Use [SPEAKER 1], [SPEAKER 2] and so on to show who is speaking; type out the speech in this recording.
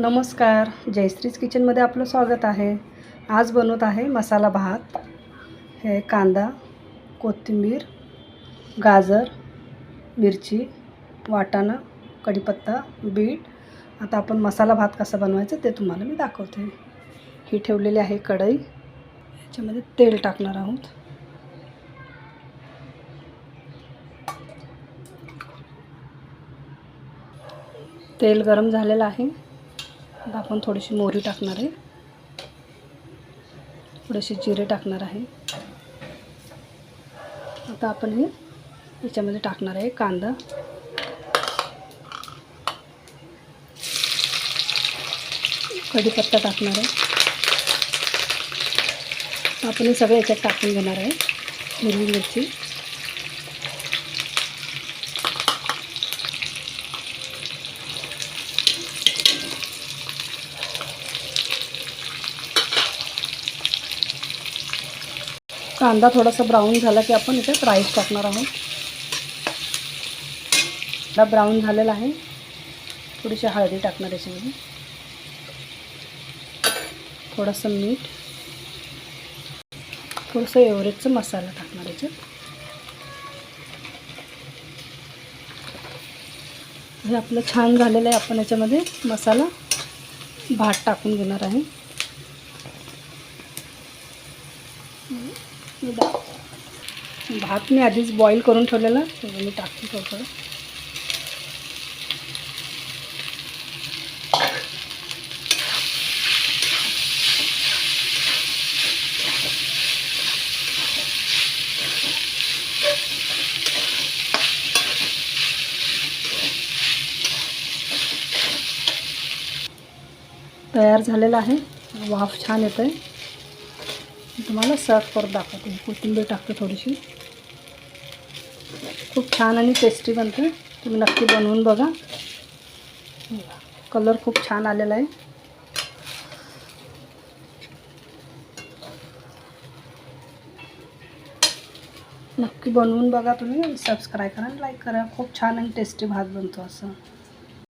[SPEAKER 1] नमस्कार, जयश्रीज किचनमध्ये आपलं स्वागत आहे। आज बनवत आहे मसाला भात। हे कांदा, कोथिंबीर, गाजर, मिरची, वाटाणा, कढीपत्ता, बीट। आता आपण मसाला भात कसा बनवायचा ते तुम्हाला मी दाखवते। ही ठेवलेली आहे कढई, याच्यामध्ये तेल टाकणार आहोत। तेल गरम झालेलं आहे। आता आपण थोडीशी मोहरी टाकणार आहे, थोडेसे जिरे टाकणार आहे। आता आपण हे याच्यामध्ये टाकणार आहे कांदा, कढीपत्ता टाकणार आहे। आपण हे सगळे याच्यात टाकून घेणार आहे। हिरवी मिरची, कांदा थोडासा ब्राऊन झाला की आपण याच्यात राईस टाकणार आहोत। हा ब्राऊन झालेला आहे। थोडीशी हळदी टाकणार याच्यामध्ये, थोडंसं मीठ, थोडंसं एव्हरेजचा मसाला टाकणार याच्यात। हे आपलं छान झालेलं आहे। आपण याच्यामध्ये मसाला भात टाकून घेणार आहे। भात मी आधीच बॉईल करून ठेवलेला, तर मी टाकते थोडं। तयार झालेला आहे। वाफ छान येते। तुम्हाला सर्व करून दाखवते। कोथिंबीर टाकते थोडीशी। खूप छान आणि टेस्टी बनते। तुम्ही नक्की बनवून बघा। कलर खूप छान आलेला आहे। नक्की बनवून बघा तुम्ही। सबस्क्राईब करा, लाईक करा। खूप छान आणि टेस्टी भात बनतो असं।